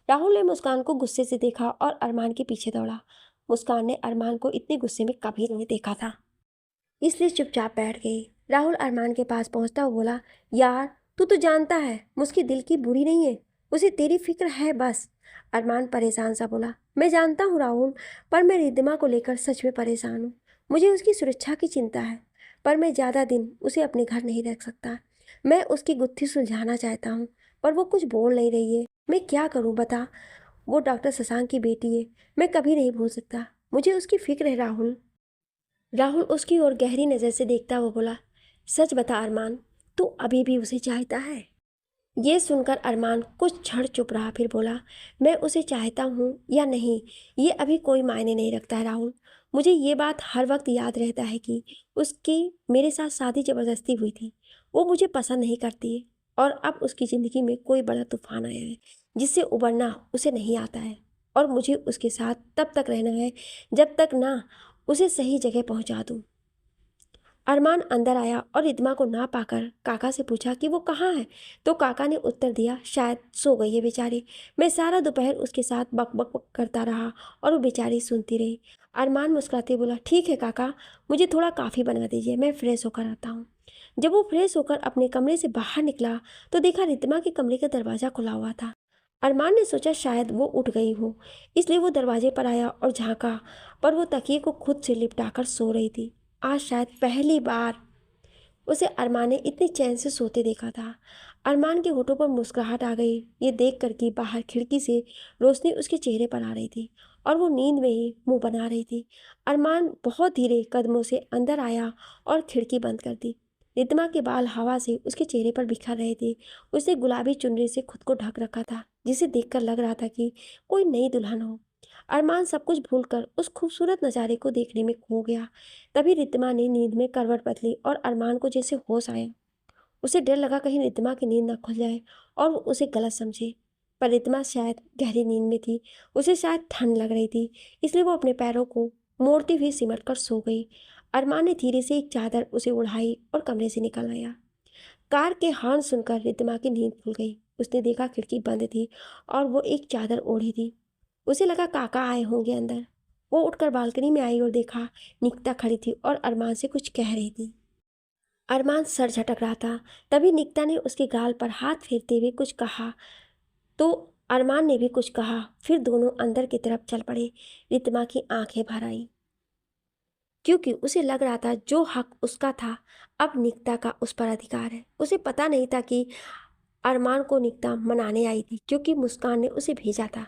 राहुल ने मुस्कान को गुस्से से देखा और अरमान के पीछे दौड़ा। मुस्कान ने अरमान को इतने गुस्से में कभी नहीं देखा था, इसलिए चुपचाप बैठ गई। राहुल अरमान के पास पहुंचता हुआ बोला, यार तू तो जानता है मुझकी दिल की बुरी नहीं है, उसे तेरी फिक्र है बस। अरमान परेशान सा बोला, मैं जानता हूँ राहुल, पर मैं रिद्धिमा को लेकर सच में परेशान हूँ, मुझे उसकी सुरक्षा की चिंता है, पर मैं ज़्यादा दिन उसे अपने घर नहीं रख सकता। मैं उसकी गुत्थी सुलझाना चाहता हूँ, पर वो कुछ बोल नहीं रही है, मैं क्या करूँ बता। वो डॉक्टर शशांक की बेटी है, मैं कभी नहीं भूल सकता, मुझे उसकी फिक्र है राहुल। राहुल उसकी ओर गहरी नज़र से देखता हुआ बोला, सच बता अरमान, तू अभी भी उसे चाहता है। ये सुनकर अरमान कुछ क्षण चुप रहा, फिर बोला, मैं उसे चाहता हूँ या नहीं ये अभी कोई मायने नहीं रखता है राहुल, मुझे ये बात हर वक्त याद रहता है कि उसकी मेरे साथ शादी ज़बरदस्ती हुई थी, वो मुझे पसंद नहीं करती है, और अब उसकी ज़िंदगी में कोई बड़ा तूफान आया है जिससे उबरना उसे नहीं आता है, और मुझे उसके साथ तब तक रहना है जब तक ना उसे सही जगह पहुंचा दूं। अरमान अंदर आया और रिद्धिमा को ना पाकर काका से पूछा कि वो कहाँ है, तो काका ने उत्तर दिया, शायद सो गई है बेचारी, मैं सारा दोपहर उसके साथ बक बक बक करता रहा और वो बेचारी सुनती रही। अरमान मुस्कुराते बोला, ठीक है काका, मुझे थोड़ा काफ़ी बना दीजिए, मैं फ्रेश होकर आता हूँ। जब वो फ्रेश होकर अपने कमरे से बाहर निकला तो देखा रिद्धिमा के कमरे का दरवाज़ा खुला हुआ था। अरमान ने सोचा शायद वो उठ गई हो, इसलिए वो दरवाजे पर आया और झांका, पर वो तकिए को खुद से लिपटाकर सो रही थी। आज शायद पहली बार उसे अरमान ने इतनी चैन से सोते देखा था। अरमान के होठों पर मुस्कुराहट आ गई, ये देख कर कि बाहर खिड़की से रोशनी उसके चेहरे पर आ रही थी और वो नींद में ही मुंह बना रही थी। अरमान बहुत धीरे कदमों से अंदर आया और खिड़की बंद कर दी। रिद्धिमा के बाल हवा से उसके चेहरे पर बिखर रहे थे। उसने गुलाबी चुनरी से खुद को ढक रखा था, जिसे देखकर लग रहा था कि कोई नई दुल्हन हो। अरमान सब कुछ भूलकर उस खूबसूरत नज़ारे को देखने में खो गया। तभी रिद्धिमा ने नींद में करवट बदली और अरमान को जैसे होश आया। उसे डर लगा कहीं रिद्धिमा की नींद न खुल जाए और वो उसे गलत समझे, पर रिद्धिमा शायद गहरी नींद में थी, उसे शायद ठंड लग रही थी, इसलिए वो अपने पैरों को मोड़ती हुई सिमट कर सो गई। अरमान ने धीरे से एक चादर उसे उड़ाई और कमरे से निकल आया। कार के हॉर्न सुनकर रिद्धिमा की नींद खुल गई। उसने देखा खिड़की बंद थी और वो एक चादर ओढ़ी थी। उसे लगा काका आए होंगे अंदर। वो उठकर बालकनी में आई और देखा निकिता खड़ी थी और अरमान से कुछ कह रही थी। अरमान सर झटक रहा था। तभी निकिता ने उसके गाल पर हाथ फेरते हुए कुछ कहा, तो अरमान ने भी कुछ कहा, फिर दोनों अंदर की तरफ चल पड़े। रितमा की आंखें भर आई, क्योंकि उसे लग रहा था जो हक उसका था अब निकिता का उस पर अधिकार है। उसे पता नहीं था कि अरमान को निकिता मनाने आई थी, क्योंकि मुस्कान ने उसे भेजा था।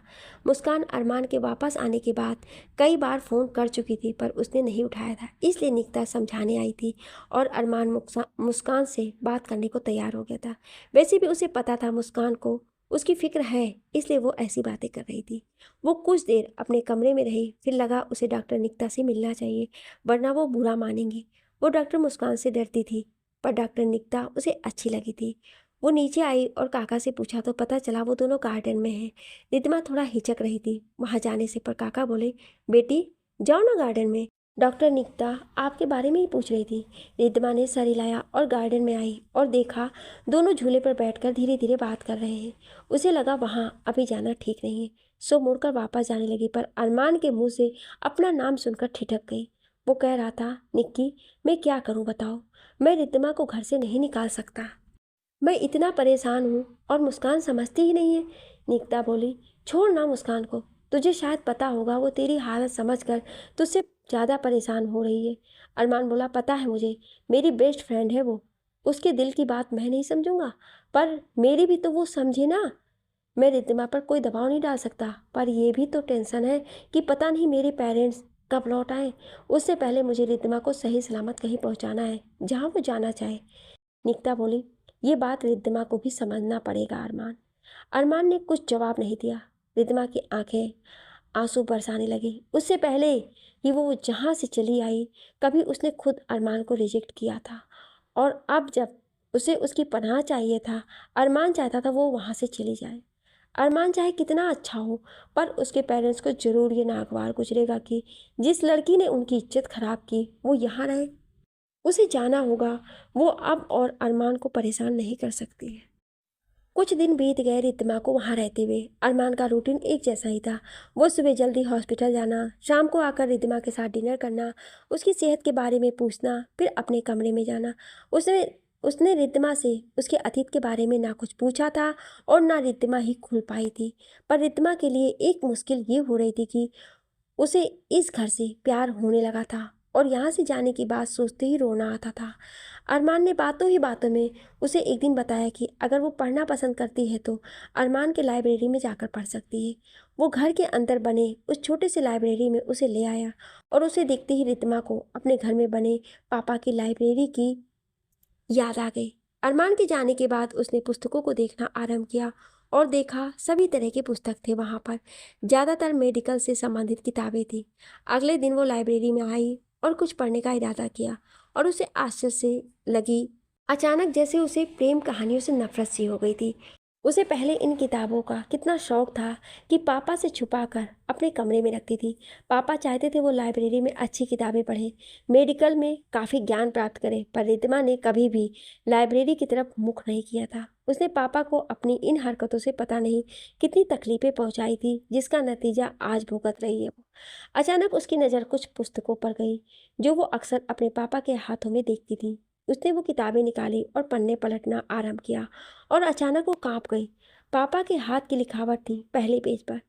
मुस्कान अरमान के वापस आने के बाद कई बार फ़ोन कर चुकी थी, पर उसने नहीं उठाया था, इसलिए निकिता समझाने आई थी और अरमान मुस्कान से बात करने को तैयार हो गया था। वैसे भी उसे पता था मुस्कान को उसकी फिक्र है, इसलिए वो ऐसी बातें कर रही थी। वो कुछ देर अपने कमरे में रही, फिर लगा उसे डॉक्टर निकिता से मिलना चाहिए, वरना वो बुरा मानेंगी। वो डॉक्टर मुस्कान से डरती थी, पर डॉक्टर निकिता उसे अच्छी लगी थी। वो नीचे आई और काका से पूछा तो पता चला वो दोनों गार्डन में हैं। रिद्धिमा थोड़ा हिचक रही थी वहाँ जाने से, पर काका बोले, बेटी जाओ ना गार्डन में, डॉक्टर निकिता आपके बारे में ही पूछ रही थी। रिद्धिमा ने सर हिलाया और गार्डन में आई और देखा दोनों झूले पर बैठकर धीरे धीरे बात कर रहे हैं। उसे लगा वहाँ अभी जाना ठीक नहीं है, सो मुड़कर वापस जाने लगी, पर अरमान के मुंह से अपना नाम सुनकर ठिठक गई। वो कह रहा था, निक्की मैं क्या करूँ बताओ, मैं रिद्धिमा को घर से नहीं निकाल सकता, मैं इतना परेशान हूँ और मुस्कान समझती ही नहीं है। निकिता बोली, छोड़ ना मुस्कान को, तुझे शायद पता होगा वो तेरी हालत समझकर तुझसे ज़्यादा परेशान हो रही है। अरमान बोला, पता है मुझे, मेरी बेस्ट फ्रेंड है वो। उसके दिल की बात मैं नहीं समझूंगा, पर मेरी भी तो वो समझे ना। मैं रिद्धिमा पर कोई दबाव नहीं डाल सकता, पर यह भी तो टेंशन है कि पता नहीं मेरे पेरेंट्स कब लौट आए। उससे पहले मुझे रिद्धिमा को सही सलामत कहीं पहुंचाना है, जहां वो जाना चाहे। निकिता बोली, ये बात रिद्धिमा को भी समझना पड़ेगा अरमान। अरमान ने कुछ जवाब नहीं दिया। रिद्धिमा की आंखें आंसू बरसाने लगी। उससे पहले कि वो जहाँ से चली आई, कभी उसने खुद अरमान को रिजेक्ट किया था, और अब जब उसे उसकी पनाह चाहिए था, अरमान चाहता था वो वहाँ से चली जाए। अरमान चाहे कितना अच्छा हो, पर उसके पेरेंट्स को जरूर ये नागवार गुजरेगा कि जिस लड़की ने उनकी इज्जत खराब की वो यहाँ रहे। उसे जाना होगा। वो अब और अरमान को परेशान नहीं कर सकती है। कुछ दिन बीत गए रिद्धिमा को वहाँ रहते हुए। अरमान का रूटीन एक जैसा ही था। वो सुबह जल्दी हॉस्पिटल जाना, शाम को आकर रिद्धिमा के साथ डिनर करना, उसकी सेहत के बारे में पूछना, फिर अपने कमरे में जाना। उसने उसने रिद्धिमा से उसके अतीत के बारे में ना कुछ पूछा था और ना रिद्धिमा ही खुल पाई थी। पर रिद्धिमा के लिए एक मुश्किल ये हो रही थी कि उसे इस घर से प्यार होने लगा था, और यहाँ से जाने की बात सोचते ही रोना आता था। अरमान ने बातों ही बातों में उसे एक दिन बताया कि अगर वो पढ़ना पसंद करती है तो अरमान के लाइब्रेरी में जाकर पढ़ सकती है। वो घर के अंदर बने उस छोटे से लाइब्रेरी में उसे ले आया, और उसे देखते ही रितमा को अपने घर में बने पापा की लाइब्रेरी की याद आ गई। अरमान के जाने के बाद उसने पुस्तकों को देखना आरंभ किया, और देखा सभी तरह के पुस्तक थे वहाँ पर। ज़्यादातर मेडिकल से संबंधित किताबें थी। अगले दिन वो लाइब्रेरी में आई और कुछ पढ़ने का इरादा किया, और उसे आश्चर्य से लगी अचानक जैसे उसे प्रेम कहानियों से नफरत सी हो गई थी। उसे पहले इन किताबों का कितना शौक था कि पापा से छुपाकर अपने कमरे में रखती थी। पापा चाहते थे वो लाइब्रेरी में अच्छी किताबें पढ़े, मेडिकल में काफ़ी ज्ञान प्राप्त करे, पर रिद्धिमा ने कभी भी लाइब्रेरी की तरफ मुख नहीं किया था। उसने पापा को अपनी इन हरकतों से पता नहीं कितनी तकलीफें पहुंचाई थी, जिसका नतीजा आज भुगत रही है वो। अचानक उसकी नज़र कुछ पुस्तकों पर गई जो वो अक्सर अपने पापा के हाथों में देखती थी। उसने वो किताबें निकाली और पन्ने पलटना आरंभ किया, और अचानक वो कांप गई। पापा के हाथ की लिखावट थी पहले पेज पर,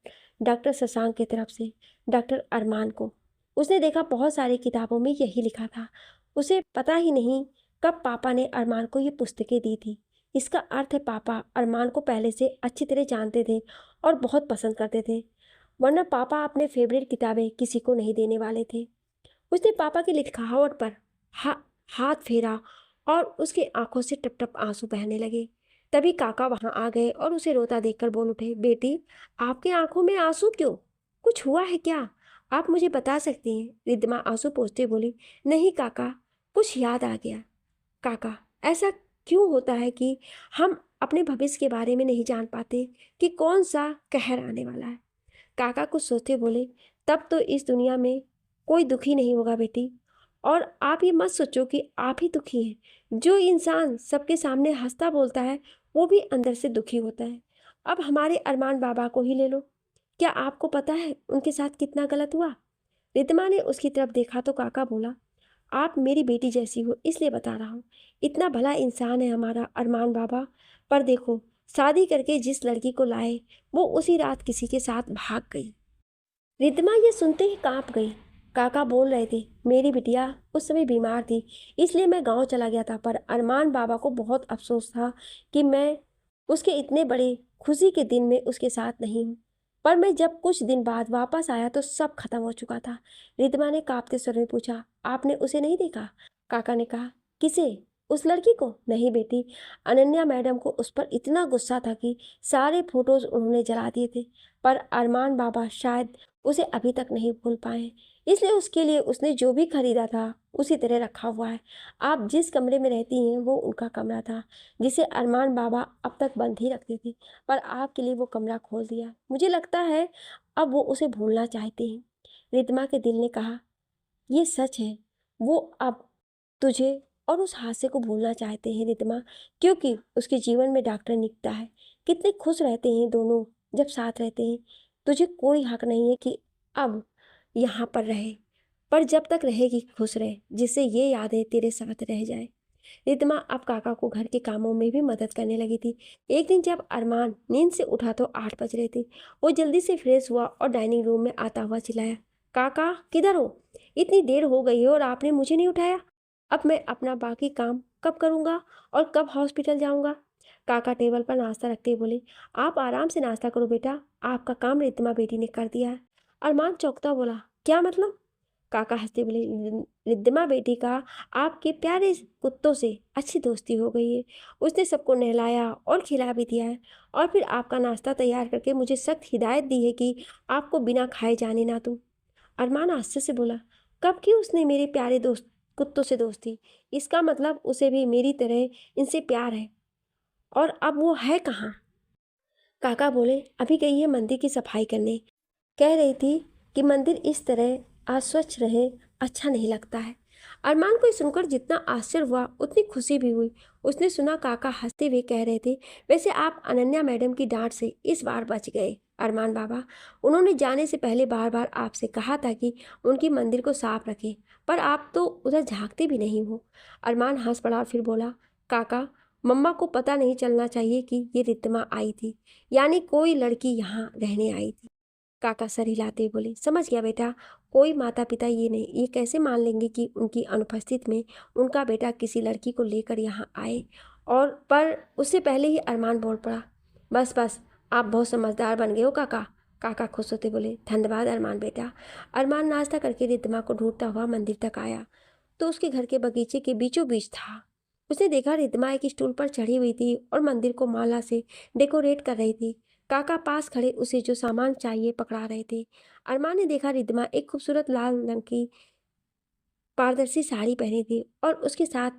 डॉक्टर शशांक की तरफ से डॉक्टर अरमान को। उसने देखा बहुत सारी किताबों में यही लिखा था। उसे पता ही नहीं कब पापा ने अरमान को ये पुस्तकें दी थी। इसका अर्थ है पापा अरमान को पहले से अच्छी तरह जानते थे और बहुत पसंद करते थे, वरना पापा अपने फेवरेट किताबें किसी को नहीं देने वाले थे। उसने पापा की लिखावट पर हाथ फेरा, और उसकी आंखों से टप टप आंसू बहने लगे। तभी काका वहां आ गए और उसे रोता देखकर बोल उठे, बेटी, आपकी आंखों में आंसू क्यों? कुछ हुआ है क्या? आप मुझे बता सकती हैं? रिद्धिमा आंसू पोंछते बोली, नहीं काका, कुछ याद आ गया। काका, ऐसा क्यों होता है कि हम अपने भविष्य के बारे में नहीं जान पाते कि कौन सा कहर आने वाला है? काका कुछ सोचते बोले, तब तो इस दुनिया में कोई दुखी नहीं होगा बेटी, और आप ये मत सोचो कि आप ही दुखी हैं। जो इंसान सबके सामने हंसता बोलता है वो भी अंदर से दुखी होता है। अब हमारे अरमान बाबा को ही ले लो, क्या आपको पता है उनके साथ कितना गलत हुआ? रितमा ने उसकी तरफ देखा तो काका बोला, आप मेरी बेटी जैसी हो इसलिए बता रहा हूँ। इतना भला इंसान है हमारा अरमान बाबा, पर देखो, शादी करके जिस लड़की को लाए वो उसी रात किसी के साथ भाग गई। रिद्धिमा ये सुनते ही कांप गई। काका बोल रहे थे, मेरी बिटिया उस समय बीमार थी, इसलिए मैं गांव चला गया था, पर अरमान बाबा को बहुत अफसोस था कि मैं उसके इतने बड़े खुशी के दिन में उसके साथ नहीं हूँ। पर मैं जब कुछ दिन बाद वापस आया तो सब खत्म हो चुका था। रिद्धिमा ने कांपते स्वर में पूछा, आपने उसे नहीं देखा? काका ने कहा, किसे? उस लड़की को? नहीं बेटी, अनन्या मैडम को उस पर इतना गुस्सा था कि सारे फोटोज उन्होंने जला दिए थे, पर अरमान बाबा शायद उसे अभी तक नहीं भूल पाए, इसलिए उसके लिए उसने जो भी खरीदा था उसी तरह रखा हुआ है। आप जिस कमरे में रहती हैं वो उनका कमरा था, जिसे अरमान बाबा अब तक बंद ही रखती थी, पर आपके लिए वो कमरा खोल दिया। मुझे लगता है अब वो उसे भूलना चाहते हैं। रिद्धिमा के दिल ने कहा, ये सच है, वो अब तुझे और उस हादसे को भूलना चाहते हैं रिद्धिमा, क्योंकि उसके जीवन में डॉक्टर निकता है। कितने खुश रहते हैं दोनों जब साथ रहते हैं। तुझे कोई हक नहीं है कि अब यहाँ पर रहे, पर जब तक रहेगी खुश रहे, जिससे ये यादें तेरे साथ रह जाए। रितमा अब काका को घर के कामों में भी मदद करने लगी थी। एक दिन जब अरमान नींद से उठा तो 8 बज रहे थे। वो जल्दी से फ्रेश हुआ और डाइनिंग रूम में आता हुआ चिल्लाया, काका किधर हो? इतनी देर हो गई है और आपने मुझे नहीं उठाया। अब मैं अपना बाकी काम कब करूँगा और कब हॉस्पिटल जाऊँगा? काका टेबल पर नाश्ता रखते ही बोले, आप आराम से नाश्ता करो बेटा, आपका काम रितमा बेटी ने कर दिया है। अरमान चौंकता बोला, क्या मतलब? काका हंसते बोले, रिद्धिमा बेटी का आपके प्यारे कुत्तों से अच्छी दोस्ती हो गई है। उसने सबको नहलाया और खिला भी दिया है और फिर आपका नाश्ता तैयार करके मुझे सख्त हिदायत दी है कि आपको बिना खाए जाने ना दूं। अरमान आश्चर्य से बोला, कब की उसने मेरे प्यारे दोस्त कुत्तों से दोस्ती? इसका मतलब उसे भी मेरी तरह इनसे प्यार है, और अब वो है कहाँ? काका बोले, अभी गई है मंदिर की सफाई करने। कह रही थी कि मंदिर इस तरह अस्वच्छ रहे अच्छा नहीं लगता है। अरमान को सुनकर जितना आश्चर्य हुआ उतनी खुशी भी हुई। उसने सुना काका हंसते हुए कह रहे थे, वैसे आप अनन्या मैडम की डांट से इस बार बच गए अरमान बाबा। उन्होंने जाने से पहले बार बार आपसे कहा था कि उनकी मंदिर को साफ रखें, पर आप तो उधर झांकते भी नहीं हो। अरमान हंस पड़ा और फिर बोला, काका मम्मा को पता नहीं चलना चाहिए कि ये रितमा आई थी, यानी कोई लड़की यहाँ रहने आई थी। काका सर हिलाते हुए बोले, समझ गया बेटा, कोई माता पिता ये कैसे मान लेंगे कि उनकी अनुपस्थिति में उनका बेटा किसी लड़की को लेकर यहाँ आए। और पर उससे पहले ही अरमान बोल पड़ा, बस बस, आप बहुत समझदार बन गए हो काका। काका खुश होते बोले, धन्यवाद अरमान बेटा। अरमान नाश्ता करके रिद्धिमा को ढूंढता हुआ मंदिर तक आया तो उसके घर के बगीचे के बीचों बीच था। उसने देखा रिद्धिमा एक स्टूल पर चढ़ी हुई थी और मंदिर को माला से डेकोरेट कर रही थी। काका पास खड़े उसे जो सामान चाहिए पकड़ा रहे थे। अरमान ने देखा रिद्धिमा एक खूबसूरत लाल रंग की पारदर्शी साड़ी पहनी थी और उसके साथ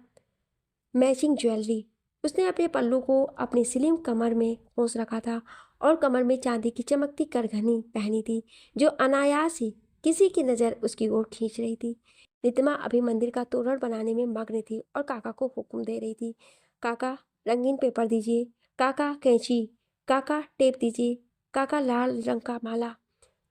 मैचिंग ज्वेलरी। उसने अपने पल्लू को अपनी स्लिम कमर में खोस रखा था और कमर में चांदी की चमकती करघनी पहनी थी जो अनायास ही किसी की नज़र उसकी ओर खींच रही थी। रितिमा अभी मंदिर का तोरण बनाने में मग्न थी और काका को हुक्म दे रही थी, काका रंगीन पेपर दीजिए, काका कैंची, काका टेप दीजिए, काका लाल रंग का माला,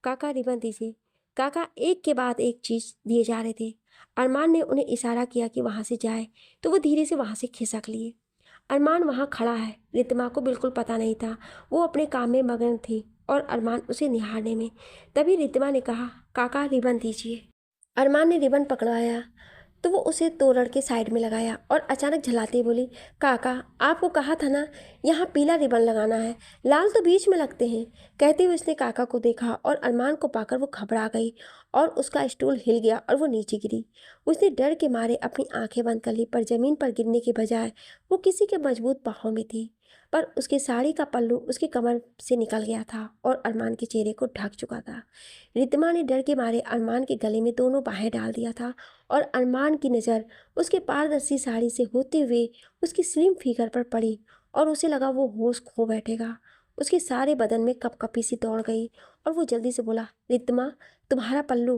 काका रिबन दीजिए। काका एक के बाद एक चीज़ दिए जा रहे थे। अरमान ने उन्हें इशारा किया कि वहाँ से जाए तो वो धीरे से वहाँ से खिसक लिए। अरमान वहाँ खड़ा है, रितमा को बिल्कुल पता नहीं था। वो अपने काम में मगन थी और अरमान उसे निहारने में। तभी रितमा ने कहा, काका रिबन दीजिए। अरमान ने रिबन पकड़वाया तो वो उसे तोरण के साइड में लगाया और अचानक झलाते बोली, काका आपको कहा था ना यहाँ पीला रिबन लगाना है, लाल तो बीच में लगते हैं। कहते हुए उसने काका को देखा और अरमान को पाकर वो घबरा गई और उसका स्टूल हिल गया और वो नीचे गिरी। उसने डर के मारे अपनी आंखें बंद कर ली, पर जमीन पर गिरने के बजाय वो किसी के मजबूत बाहों में थी। पर उसकी साड़ी का पल्लू उसकी कमर से निकल गया था और अरमान के चेहरे को ढक चुका था। रितमा ने डर के मारे अरमान के गले में दोनों बाहें डाल दिया था और अरमान की नज़र उसके पारदर्शी साड़ी से होते हुए उसकी स्लिम फिगर पर पड़ी और उसे लगा वो होश खो बैठेगा। उसके सारे बदन में कपकपी सी दौड़ गई और वो जल्दी से बोला, रितमा तुम्हारा पल्लू।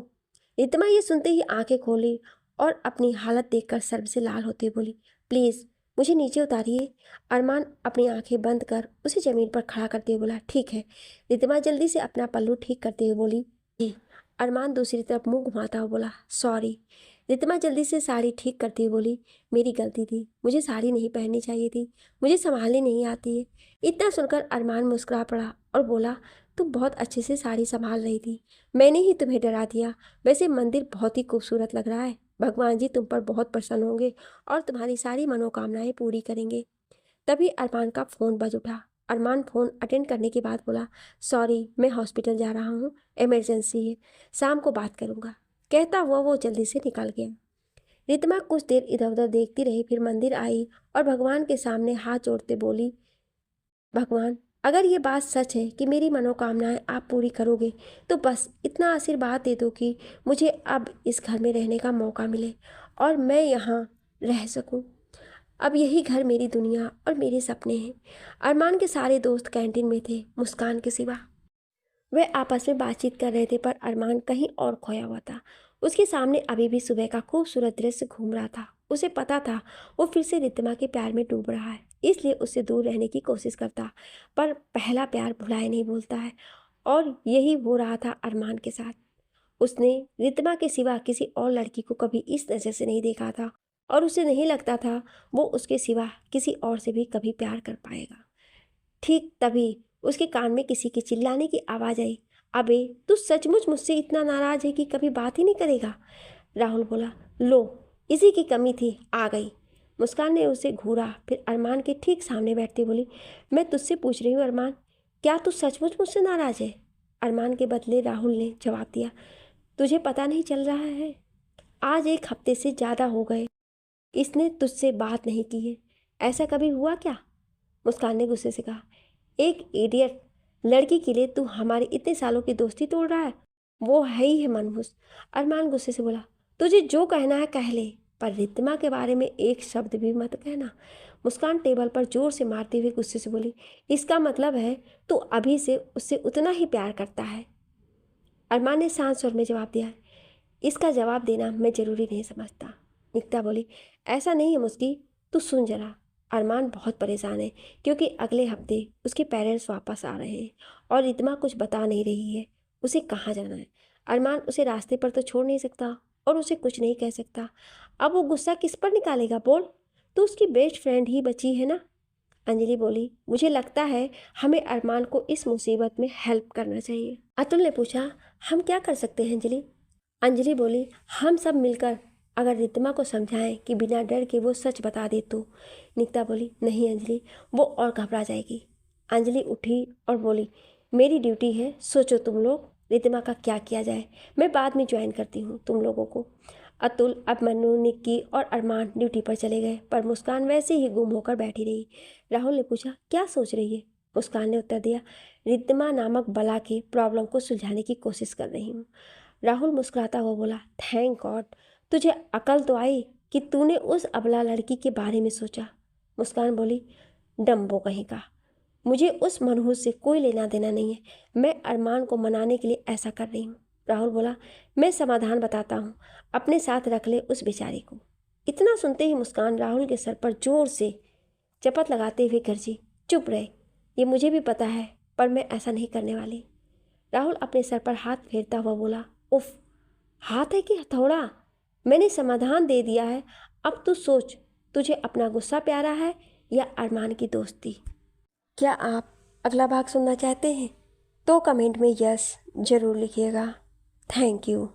रितमा ये सुनते ही आंखें खोली और अपनी हालत देखकर सर्व से लाल होती बोली, प्लीज़ मुझे नीचे उतारिए। अरमान अपनी आंखें बंद कर उसे ज़मीन पर खड़ा करते हुए बोला, ठीक है। रितमा जल्दी से अपना पल्लू ठीक करते हुए बोली, जी। अरमान दूसरी तरफ मुंह घुमाता हुआ बोला, सॉरी। रितमा जल्दी से साड़ी ठीक करती हुई बोली, मेरी गलती थी, मुझे साड़ी नहीं पहननी चाहिए थी, मुझे संभालनी नहीं आती है। इतना सुनकर अरमान मुस्कुरा पड़ा और बोला, तुम बहुत अच्छे से साड़ी संभाल रही थी, मैंने ही तुम्हें डरा दिया। वैसे मंदिर बहुत ही खूबसूरत लग रहा है, भगवान जी तुम पर बहुत प्रसन्न होंगे और तुम्हारी सारी मनोकामनाएं पूरी करेंगे। तभी अरमान का फ़ोन बज उठा। अरमान फ़ोन अटेंड करने के बाद बोला, सॉरी मैं हॉस्पिटल जा रहा हूँ, इमरजेंसी है, शाम को बात करूँगा। कहता हुआ वो जल्दी से निकल गया। रितमा कुछ देर इधर उधर देखती रही, फिर मंदिर आई और भगवान के सामने हाथ जोड़ते बोली, भगवान अगर ये बात सच है कि मेरी मनोकामनाएं आप पूरी करोगे तो बस इतना आशीर्वाद दे दो कि मुझे अब इस घर में रहने का मौका मिले और मैं यहाँ रह सकूँ। अब यही घर मेरी दुनिया और मेरे सपने हैं। अरमान के सारे दोस्त कैंटीन में थे, मुस्कान के सिवा। वे आपस में बातचीत कर रहे थे, पर अरमान कहीं और खोया हुआ था। उसके सामने अभी भी सुबह का खूबसूरत दृश्य घूम रहा था। उसे पता था वो फिर से रितिमा के प्यार में डूब रहा है, इसलिए उससे दूर रहने की कोशिश करता, पर पहला प्यार भुलाए नहीं भूलता है। और यही हो रहा था अरमान के साथ। उसने रितिमा के सिवा किसी और लड़की को कभी इस नज़र से नहीं देखा था और उसे नहीं लगता था वो उसके सिवा किसी और से भी कभी प्यार कर पाएगा। ठीक तभी उसके कान में किसी के चिल्लाने की आवाज़ आई। अबे तू सचमुच मुझसे इतना नाराज़ है कि कभी बात ही नहीं करेगा? राहुल बोला। लो, इसी की कमी थी, आ गई। मुस्कान ने उसे घूरा, फिर अरमान के ठीक सामने बैठते बोली, मैं तुझसे पूछ रही हूँ अरमान, क्या तू सचमुच मुझसे नाराज़ है? अरमान के बदले राहुल ने जवाब दिया, तुझे पता नहीं चल रहा है? आज 1 हफ्ते से ज़्यादा हो गए इसने तुझसे बात नहीं की है। ऐसा कभी हुआ क्या? मुस्कान ने गुस्से से कहा। एक इडियट लड़की के लिए तू हमारी इतने सालों की दोस्ती तोड़ रहा है? वो है ही है मनहूस। अरमान गुस्से से बोला। तुझे जो कहना है कह ले, पर रिद्धिमा के बारे में एक शब्द भी मत कहना। मुस्कान टेबल पर जोर से मारते हुए गुस्से से बोली। इसका मतलब है तू अभी से उससे उतना ही प्यार करता है? अरमान ने शांत स्वर में जवाब दिया। इसका जवाब देना मैं ज़रूरी नहीं समझता। निकिता बोली। ऐसा नहीं है मुस्की, तू सुन जरा। अरमान बहुत परेशान है क्योंकि अगले हफ्ते उसके पेरेंट्स वापस आ रहे हैं और रितमा कुछ बता नहीं रही है उसे कहाँ जाना है। अरमान उसे रास्ते पर तो छोड़ नहीं सकता और उसे कुछ नहीं कह सकता। अब वो गुस्सा किस पर निकालेगा बोल? तो उसकी बेस्ट फ्रेंड ही बची है ना। अंजलि बोली। मुझे लगता है हमें अरमान को इस मुसीबत में हेल्प करना चाहिए। अतुल ने पूछा। हम क्या कर सकते हैं अंजलि? अंजलि बोली। हम सब मिलकर अगर रितमा को समझाएं कि बिना डर के वो सच बता दे तो। निकिता बोली। नहीं अंजलि, वो और घबरा जाएगी। अंजलि उठी और बोली, मेरी ड्यूटी है, सोचो तुम लोग रितमा का क्या किया जाए। मैं बाद में ज्वाइन करती हूँ तुम लोगों को। अतुल, अब मन्नू, निक्की और अरमान ड्यूटी पर चले गए, पर मुस्कान वैसे ही गुम होकर बैठी रही। राहुल ने पूछा, क्या सोच रही है? मुस्कान ने उत्तर दिया, रिद्धिमा नामक बला के प्रॉब्लम को सुलझाने की कोशिश कर रही हूँ। राहुल मुस्कुराता हुआ बोला, थैंक गॉड, तुझे अकल तो आई कि तूने उस अबला लड़की के बारे में सोचा। मुस्कान बोली, डम्बो कहीं का, मुझे उस मनहूस से कोई लेना देना नहीं है। मैं अरमान को मनाने के लिए ऐसा कर रही हूँ। राहुल बोला, मैं समाधान बताता हूँ, अपने साथ रख ले उस बेचारी को। इतना सुनते ही मुस्कान राहुल के सर पर जोर से चपत लगाते हुए गरजी, चुप रहे, ये मुझे भी पता है, पर मैं ऐसा नहीं करने वाली। राहुल अपने सर पर हाथ फेरता हुआ बोला, उफ, हाथ है कि हथौड़ा? मैंने समाधान दे दिया है, अब तू सोच, तुझे अपना गुस्सा प्यारा है या अरमान की दोस्ती? क्या आप अगला भाग सुनना चाहते हैं? तो कमेंट में यस ज़रूर लिखिएगा। Thank you.